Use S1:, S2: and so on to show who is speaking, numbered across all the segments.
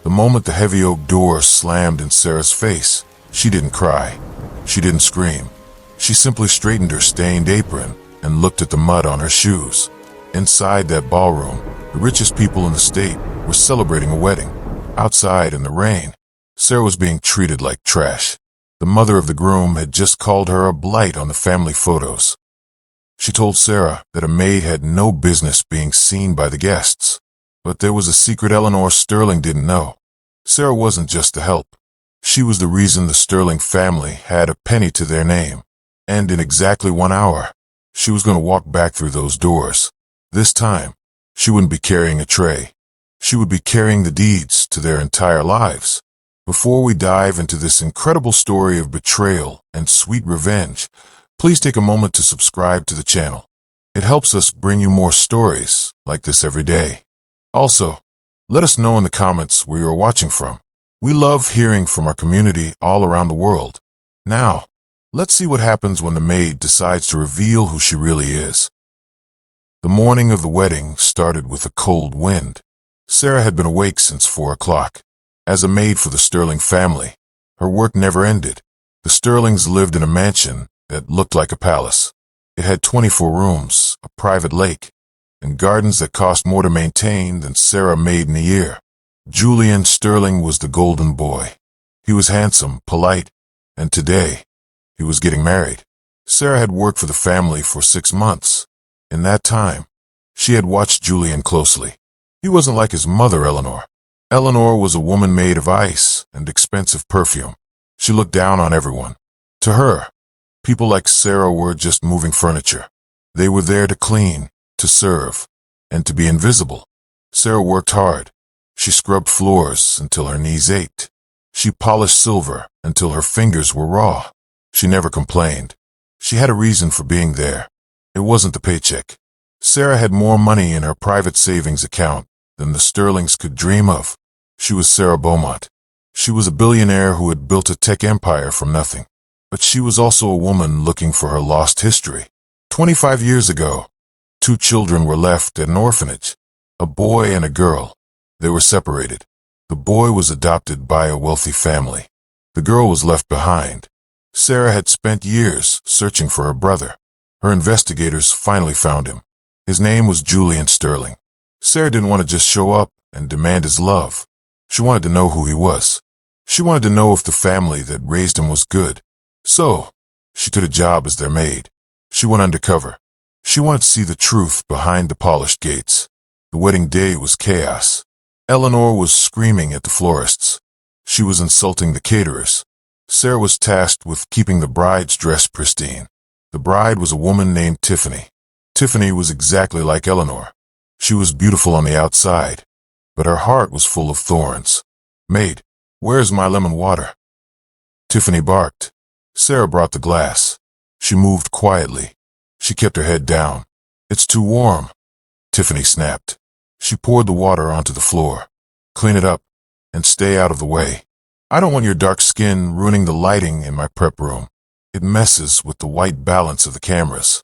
S1: The moment the heavy oak door slammed in Sarah's face, she didn't cry. She didn't scream. She simply straightened her stained apron and looked at the mud on her shoes. Inside that ballroom, the richest people in the state were celebrating a wedding. Outside in the rain, Sarah was being treated like trash. The mother of the groom had just called her a blight on the family photos. She told Sarah that a maid had no business being seen by the guests. But there was a secret Eleanor Sterling didn't know. Sarah wasn't just the help. She was the reason the Sterling family had a penny to their name. And in exactly 1 hour, she was going to walk back through those doors. This time, she wouldn't be carrying a tray. She would be carrying the deeds to their entire lives. Before we dive into this incredible story of betrayal and sweet revenge, please take a moment to subscribe to the channel. It helps us bring you more stories like this every day. Also, let us know in the comments where you are watching from. We love hearing from our community all around the world. Now, let's see what happens when the maid decides to reveal who she really is. The morning of the wedding started with a cold wind. Sarah had been awake since 4 o'clock. As a maid for the Sterling family, her work never ended. The Sterlings lived in a mansion that looked like a palace. It had 24 rooms, a private lake, and gardens that cost more to maintain than Sarah made in a year. Julian Sterling was the golden boy. He was handsome, polite, and today, he was getting married. Sarah had worked for the family for 6 months. In that time, she had watched Julian closely. He wasn't like his mother, Eleanor. Eleanor was a woman made of ice and expensive perfume. She looked down on everyone. To her, people like Sarah were just moving furniture. They were there to clean, to serve, and to be invisible. Sarah worked hard. She scrubbed floors until her knees ached. She polished silver until her fingers were raw. She never complained. She had a reason for being there. It wasn't the paycheck. Sarah had more money in her private savings account than the Sterlings could dream of. She was Sarah Beaumont. She was a billionaire who had built a tech empire from nothing. But she was also a woman looking for her lost history. 25 years ago, 2 children were left at an orphanage, a boy and a girl. They were separated. The boy was adopted by a wealthy family. The girl was left behind. Sarah had spent years searching for her brother. Her investigators finally found him. His name was Julian Sterling. Sarah didn't want to just show up and demand his love. She wanted to know who he was. She wanted to know if the family that raised him was good. So, she took a job as their maid. She went undercover. She wanted to see the truth behind the polished gates. The wedding day was chaos. Eleanor was screaming at the florists. She was insulting the caterers. Sarah was tasked with keeping the bride's dress pristine. The bride was a woman named Tiffany. Tiffany was exactly like Eleanor. She was beautiful on the outside, but her heart was full of thorns. "Maid, where's my lemon water?" Tiffany barked. Sarah brought the glass. She moved quietly. She kept her head down. "It's too warm," Tiffany snapped. She poured the water onto the floor. "Clean it up and stay out of the way. I don't want your dark skin ruining the lighting in my prep room. It messes with the white balance of the cameras."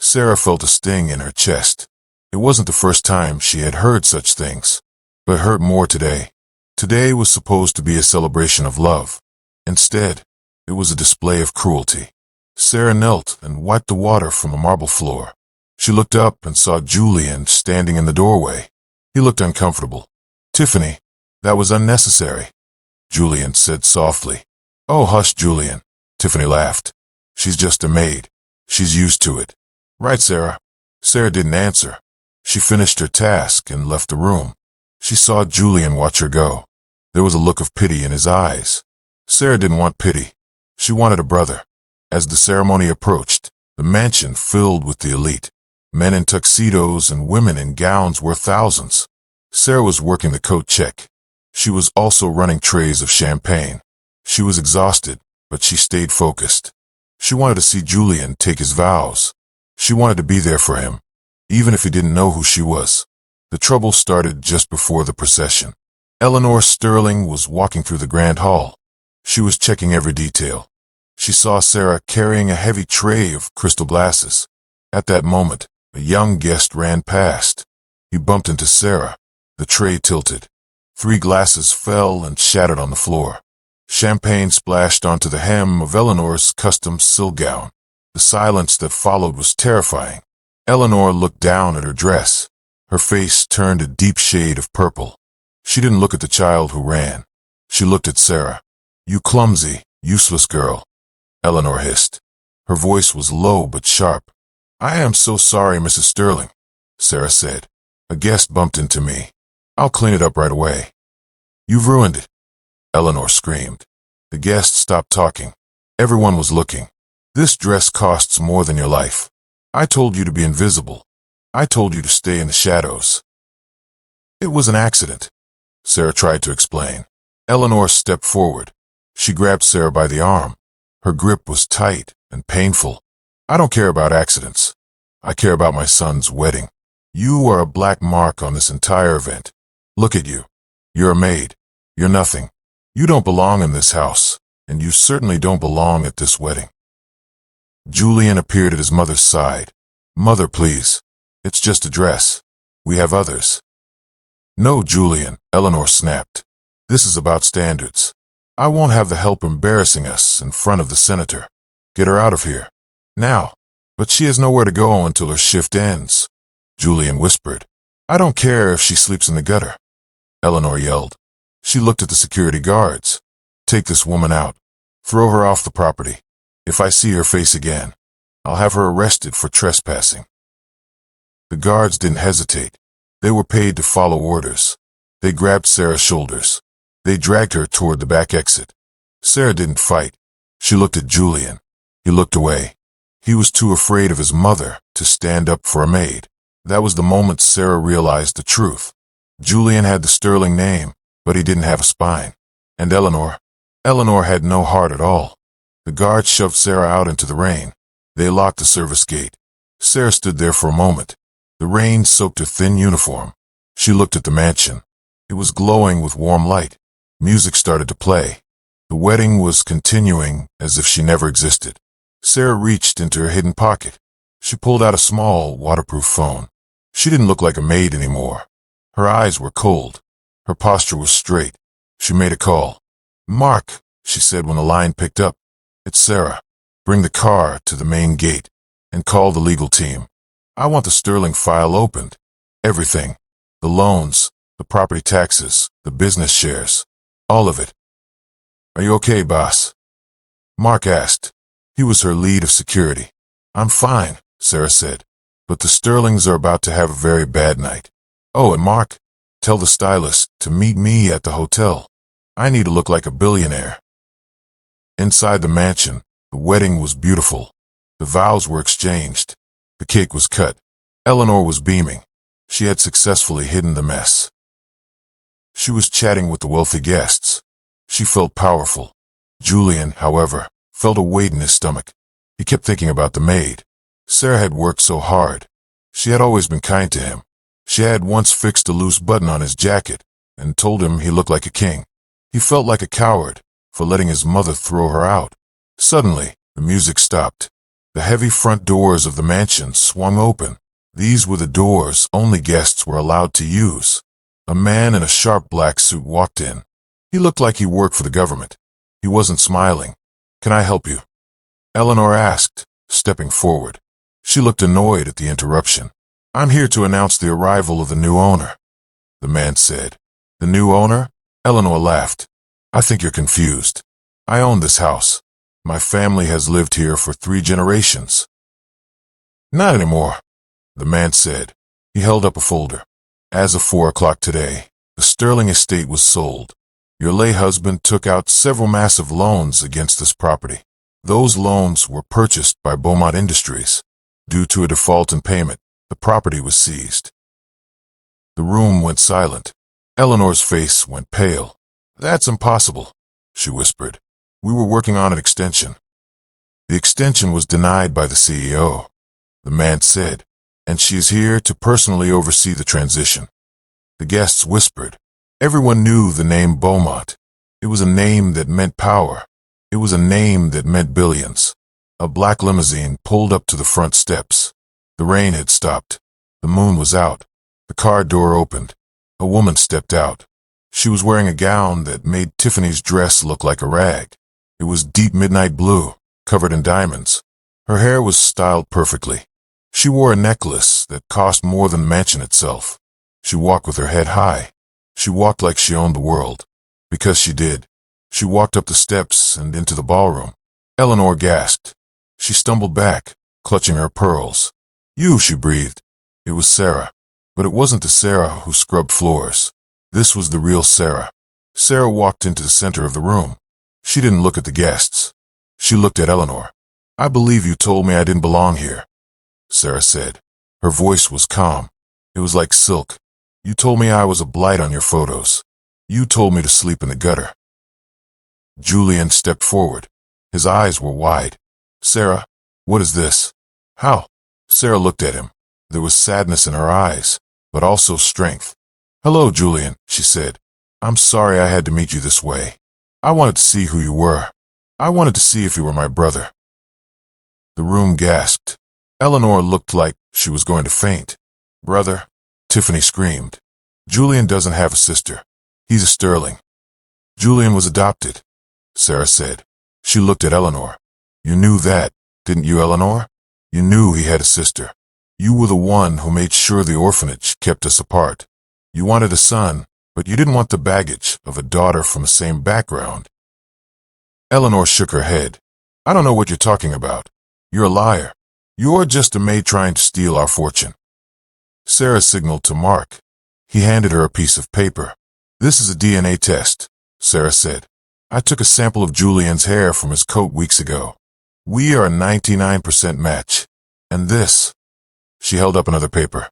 S1: Sarah felt a sting in her chest. It wasn't the first time she had heard such things, but it hurt more today. Today was supposed to be a celebration of love. Instead, it was a display of cruelty. Sarah knelt and wiped the water from the marble floor. She looked up and saw Julian standing in the doorway. He looked uncomfortable. "Tiffany, that was unnecessary," Julian said softly. "Oh, hush, Julian," Tiffany laughed. "She's just a maid. She's used to it." "Right, Sarah." Sarah didn't answer. She finished her task and left the room. She saw Julian watch her go. There was a look of pity in his eyes. Sarah didn't want pity. She wanted a brother. As the ceremony approached, the mansion filled with the elite. Men in tuxedos and women in gowns worth thousands. Sarah was working the coat check. She was also running trays of champagne. She was exhausted, but she stayed focused. She wanted to see Julian take his vows. She wanted to be there for him, even if he didn't know who she was. The trouble started just before the procession. Eleanor Sterling was walking through the grand hall. She was checking every detail. She saw Sarah carrying a heavy tray of crystal glasses. At that moment, a young guest ran past. He bumped into Sarah. The tray tilted. 3 glasses fell and shattered on the floor. Champagne splashed onto the hem of Eleanor's custom silk gown. The silence that followed was terrifying. Eleanor looked down at her dress. Her face turned a deep shade of purple. She didn't look at the child who ran. She looked at Sarah. "You clumsy, useless girl," Eleanor hissed. Her voice was low but sharp. "I am so sorry, Mrs. Sterling," Sarah said. "A guest bumped into me. I'll clean it up right away." "You've ruined it," Eleanor screamed. The guests stopped talking. Everyone was looking. "This dress costs more than your life. I told you to be invisible. I told you to stay in the shadows." "It was an accident," Sarah tried to explain. Eleanor stepped forward. She grabbed Sarah by the arm. Her grip was tight and painful. "I don't care about accidents. I care about my son's wedding. You are a black mark on this entire event. Look at you. You're a maid. You're nothing. You don't belong in this house, and you certainly don't belong at this wedding." Julian appeared at his mother's side. "Mother, please. It's just a dress. We have others." "No, Julian," Eleanor snapped. "This is about standards. I won't have the help embarrassing us in front of the senator. Get her out of here. Now." "But she has nowhere to go until her shift ends," Julian whispered. "I don't care if she sleeps in the gutter," Eleanor yelled. She looked at the security guards. "Take this woman out. Throw her off the property. If I see her face again, I'll have her arrested for trespassing." The guards didn't hesitate. They were paid to follow orders. They grabbed Sarah's shoulders. They dragged her toward the back exit. Sarah didn't fight. She looked at Julian. He looked away. He was too afraid of his mother to stand up for a maid. That was the moment Sarah realized the truth. Julian had the Sterling name, but he didn't have a spine. And Eleanor had no heart at all. The guards shoved Sarah out into the rain. They locked the service gate. Sarah stood there for a moment. The rain soaked her thin uniform. She looked at the mansion. It was glowing with warm light. Music started to play. The wedding was continuing as if she never existed. Sarah reached into her hidden pocket. She pulled out a small, waterproof phone. She didn't look like a maid anymore. Her eyes were cold. Her posture was straight. She made a call. "Mark," she said when the line picked up. "It's Sarah. Bring the car to the main gate and call the legal team. I want the Sterling file opened. Everything. The loans, the property taxes, the business shares. All of it." "Are you okay, boss?" Mark asked. He was her lead of security. "I'm fine," Sarah said. "But the Sterlings are about to have a very bad night. Oh, and Mark, tell the stylist to meet me at the hotel. I need to look like a billionaire." Inside the mansion, the wedding was beautiful. The vows were exchanged. The cake was cut. Eleanor was beaming. She had successfully hidden the mess. She was chatting with the wealthy guests. She felt powerful. Julian, however, felt a weight in his stomach. He kept thinking about the maid. Sarah had worked so hard. She had always been kind to him. She had once fixed a loose button on his jacket and told him he looked like a king. He felt like a coward for letting his mother throw her out. Suddenly, the music stopped. The heavy front doors of the mansion swung open. These were the doors only guests were allowed to use. A man in a sharp black suit walked in. He looked like he worked for the government. He wasn't smiling. "Can I help you?" Eleanor asked, stepping forward. She looked annoyed at the interruption. "I'm here to announce the arrival of the new owner," the man said. "The new owner?" Eleanor laughed. "I think you're confused. I own this house. My family has lived here for 3 generations." "Not anymore," the man said. He held up a folder. "As of 4 o'clock today, the Sterling estate was sold. Your late husband took out several massive loans against this property. Those loans were purchased by Beaumont Industries. Due to a default in payment, the property was seized." The room went silent. Eleanor's face went pale. "That's impossible," she whispered. "We were working on an extension." "The extension was denied by the CEO," the man said, "and she is here to personally oversee the transition." The guests whispered. Everyone knew the name Beaumont. It was a name that meant power. It was a name that meant billions. A black limousine pulled up to the front steps. The rain had stopped. The moon was out. The car door opened. A woman stepped out. She was wearing a gown that made Tiffany's dress look like a rag. It was deep midnight blue, covered in diamonds. Her hair was styled perfectly. She wore a necklace that cost more than the mansion itself. She walked with her head high. She walked like she owned the world. Because she did. She walked up the steps and into the ballroom. Eleanor gasped. She stumbled back, clutching her pearls. "You," she breathed. It was Sarah. But it wasn't the Sarah who scrubbed floors. This was the real Sarah. Sarah walked into the center of the room. She didn't look at the guests. She looked at Eleanor. "I believe you told me I didn't belong here," Sarah said. Her voice was calm. It was like silk. "You told me I was a blight on your photos. You told me to sleep in the gutter." Julian stepped forward. His eyes were wide. "Sarah, what is this? How?" Sarah looked at him. There was sadness in her eyes, but also strength. "Hello, Julian," she said. "I'm sorry I had to meet you this way. I wanted to see who you were. I wanted to see if you were my brother." The room gasped. Eleanor looked like she was going to faint. "Brother?" Tiffany screamed. "Julian doesn't have a sister. He's a Sterling." "Julian was adopted," Sarah said. She looked at Eleanor. "You knew that, didn't you, Eleanor? You knew he had a sister. You were the one who made sure the orphanage kept us apart. You wanted a son, but you didn't want the baggage of a daughter from the same background." Eleanor shook her head. "I don't know what you're talking about. You're a liar. You're just a maid trying to steal our fortune." Sarah signaled to Mark. He handed her a piece of paper. "This is a DNA test," Sarah said. "I took a sample of Julian's hair from his coat weeks ago. We are a 99% match. And this," she held up another paper,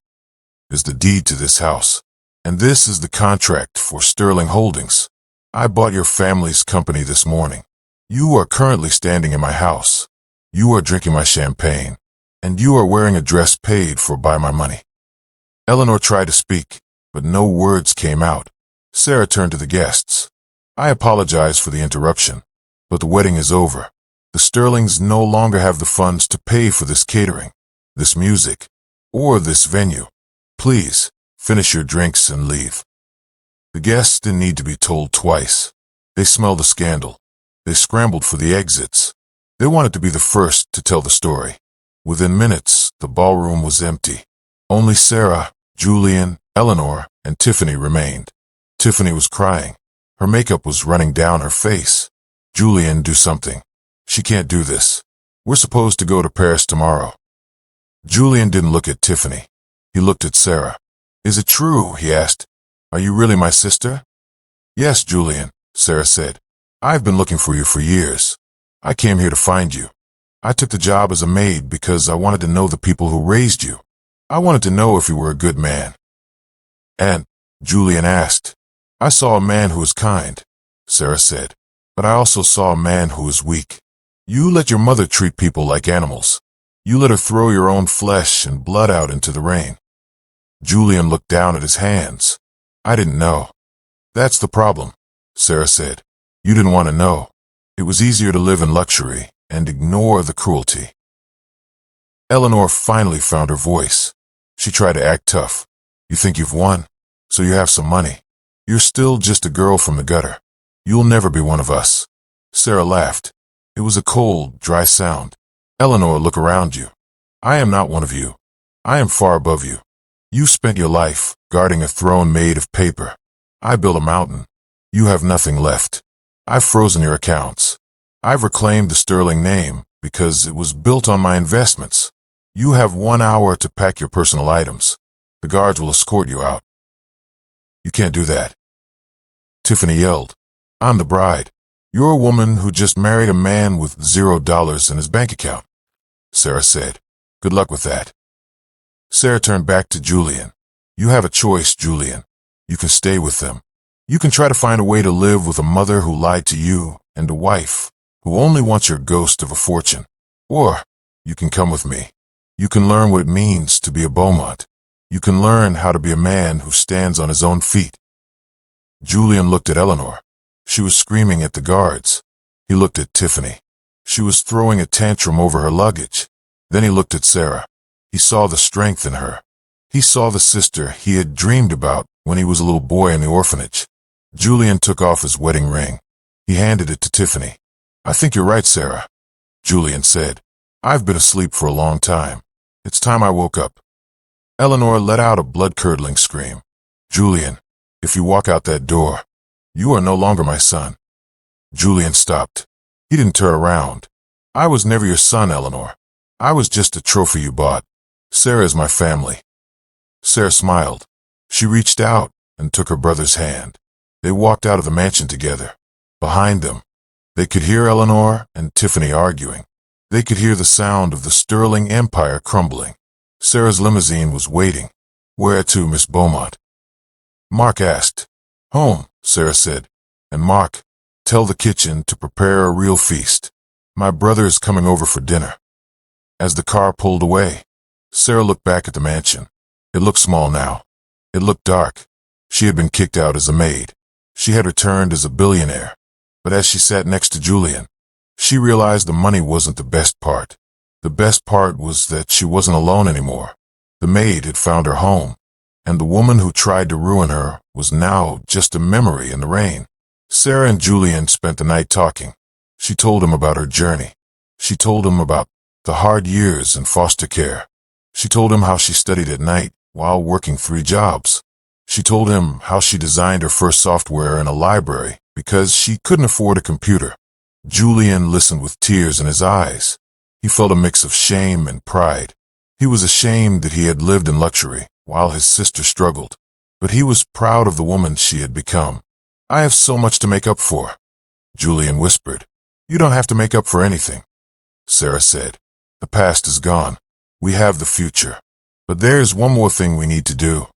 S1: "is the deed to this house. And this is the contract for Sterling Holdings. I bought your family's company this morning. You are currently standing in my house. You are drinking my champagne. And you are wearing a dress paid for by my money." Eleanor tried to speak, but no words came out. Sarah turned to the guests. "I apologize for the interruption, but the wedding is over. The Sterlings no longer have the funds to pay for this catering, this music, or this venue. Please, finish your drinks and leave." The guests didn't need to be told twice. They smelled the scandal. They scrambled for the exits. They wanted to be the first to tell the story. Within minutes, the ballroom was empty. Only Sarah, Julian, Eleanor, and Tiffany remained. Tiffany was crying. Her makeup was running down her face. "Julian, do something. She can't do this. We're supposed to go to Paris tomorrow." Julian didn't look at Tiffany. He looked at Sarah. "Is it true?" he asked. "Are you really my sister?" "Yes, Julian," Sarah said. "I've been looking for you for years. I came here to find you. I took the job as a maid because I wanted to know the people who raised you. I wanted to know if you were a good man." "And?" Julian asked. "I saw a man who was kind," Sarah said. "But I also saw a man who was weak. You let your mother treat people like animals. You let her throw your own flesh and blood out into the rain." Julian looked down at his hands. "I didn't know." "That's the problem," Sarah said. "You didn't want to know. It was easier to live in luxury and ignore the cruelty." Eleanor finally found her voice. She tried to act tough. "You think you've won? So you have some money. You're still just a girl from the gutter. You'll never be one of us." Sarah laughed. It was a cold, dry sound. "Eleanor, look around you. I am not one of you. I am far above you. You spent your life guarding a throne made of paper. I built a mountain. You have nothing left. I've frozen your accounts. I've reclaimed the Sterling name because it was built on my investments. You have 1 hour to pack your personal items. The guards will escort you out." "You can't do that," Tiffany yelled. "I'm the bride. You're a woman who just married a man with $0 in his bank account," Sarah said. "Good luck with that." Sarah turned back to Julian. "You have a choice, Julian. You can stay with them. You can try to find a way to live with a mother who lied to you and a wife who only wants your ghost of a fortune. Or you can come with me. You can learn what it means to be a Beaumont. You can learn how to be a man who stands on his own feet." Julian looked at Eleanor. She was screaming at the guards. He looked at Tiffany. She was throwing a tantrum over her luggage. Then he looked at Sarah. He saw the strength in her. He saw the sister he had dreamed about when he was a little boy in the orphanage. Julian took off his wedding ring. He handed it to Tiffany. "I think you're right, Sarah," Julian said. "I've been asleep for a long time. It's time I woke up." Eleanor let out a blood-curdling scream. "Julian, if you walk out that door, you are no longer my son." Julian stopped. He didn't turn around. "I was never your son, Eleanor. I was just a trophy you bought. Sarah is my family." Sarah smiled. She reached out and took her brother's hand. They walked out of the mansion together. Behind them, they could hear Eleanor and Tiffany arguing. They could hear the sound of the Sterling Empire crumbling. Sarah's limousine was waiting. "Where to, Miss Beaumont?" Mark asked. "Home," Sarah said. "And Mark, tell the kitchen to prepare a real feast. My brother is coming over for dinner." As the car pulled away, Sarah looked back at the mansion. It looked small now. It looked dark. She had been kicked out as a maid. She had returned as a billionaire. But as she sat next to Julian, she realized the money wasn't the best part. The best part was that she wasn't alone anymore. The maid had found her home, and the woman who tried to ruin her was now just a memory in the rain. Sarah and Julian spent the night talking. She told him about her journey. She told him about the hard years in foster care. She told him how she studied at night while working 3 jobs. She told him how she designed her first software in a library because she couldn't afford a computer. Julian listened with tears in his eyes. He felt a mix of shame and pride. He was ashamed that he had lived in luxury while his sister struggled, but he was proud of the woman she had become. "I have so much to make up for," Julian whispered. "You don't have to make up for anything," Sarah said. "The past is gone. We have the future. But there's one more thing we need to do."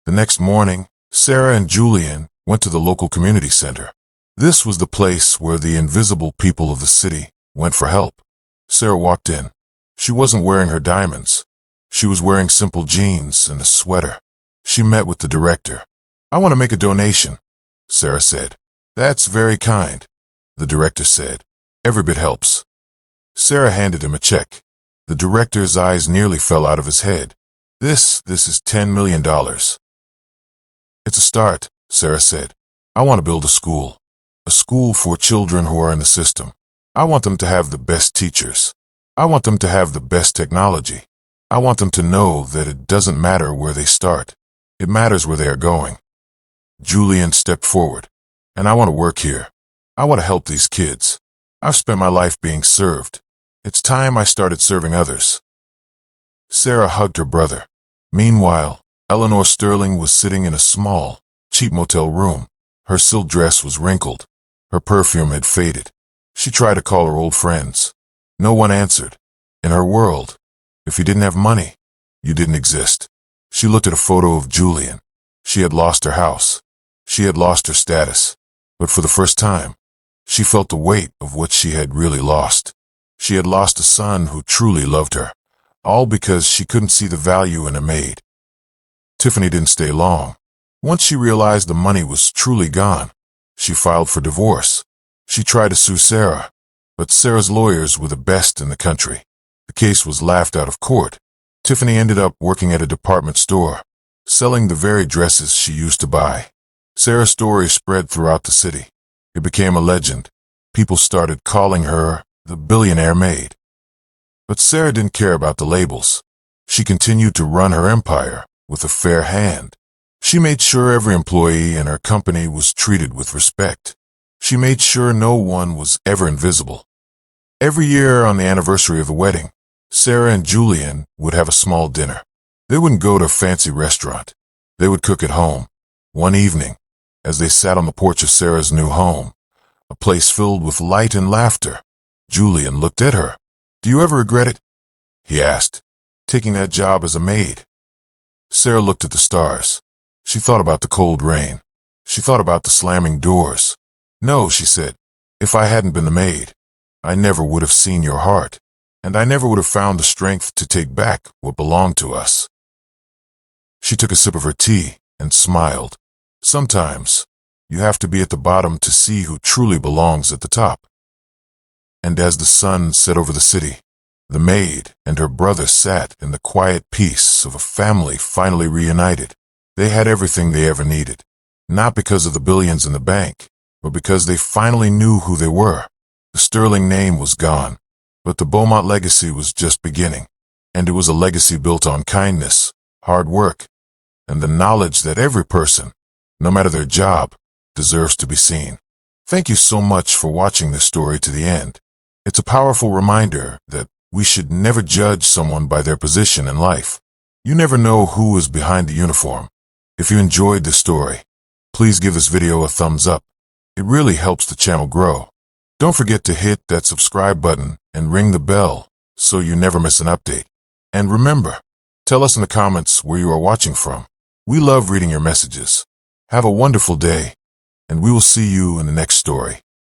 S1: The next morning, Sarah and Julian went to the local community center. This was the place where the invisible people of the city went for help. Sarah walked in. She wasn't wearing her diamonds. She was wearing simple jeans and a sweater. She met with the director. "I want to make a donation," Sarah said. "That's very kind," the director said. "Every bit helps." Sarah handed him a check. The director's eyes nearly fell out of his head. This is $10 million. "It's a start," Sarah said. "I want to build a school for children who are in the system. I want them to have the best teachers. I want them to have the best technology. I want them to know that it doesn't matter where they start. It matters where they are going." Julian stepped forward. "And I want to work here. I want to help these kids. I've spent my life being served. It's time I started serving others." Sarah hugged her brother. Meanwhile, Eleanor Sterling was sitting in a small, cheap motel room. Her silk dress was wrinkled. Her perfume had faded. She tried to call her old friends. No one answered. In her world, if you didn't have money, you didn't exist. She looked at a photo of Julian. She had lost her house. She had lost her status. But for the first time, she felt the weight of what she had really lost. She had lost a son who truly loved her, all because she couldn't see the value in a maid. Tiffany didn't stay long. Once she realized the money was truly gone, she filed for divorce. She tried to sue Sarah, but Sarah's lawyers were the best in the country. The case was laughed out of court. Tiffany ended up working at a department store, selling the very dresses she used to buy. Sarah's story spread throughout the city. It became a legend. People started calling her the Billionaire Maid. But Sarah didn't care about the labels. She continued to run her empire with a fair hand. She made sure every employee in her company was treated with respect. She made sure no one was ever invisible. Every year on the anniversary of the wedding, Sarah and Julian would have a small dinner. They wouldn't go to a fancy restaurant. They would cook at home. One evening, as they sat on the porch of Sarah's new home, a place filled with light and laughter, Julian looked at her. "Do you ever regret it?" he asked, "taking that job as a maid?" Sarah looked at the stars. She thought about the cold rain. She thought about the slamming doors. "No," she said. "If I hadn't been the maid, I never would have seen your heart, and I never would have found the strength to take back what belonged to us." She took a sip of her tea and smiled. Sometimes, you have to be at the bottom to see who truly belongs at the top. And as the sun set over the city, the maid and her brother sat in the quiet peace of a family finally reunited. They had everything they ever needed. not because of the billions in the bank, but because they finally knew who they were. The Sterling name was gone, but the Beaumont legacy was just beginning, and it was a legacy built on kindness, hard work, and the knowledge that every person, no matter their job, deserves to be seen. Thank you so much for watching this story to the end. It's a powerful reminder that we should never judge someone by their position in life. You never know who is behind the uniform. If you enjoyed this story, please give this video a thumbs up. It really helps the channel grow. Don't forget to hit that subscribe button and ring the bell so you never miss an update. And remember, tell us in the comments where you are watching from. We love reading your messages. Have a wonderful day, and we will see you in the next story.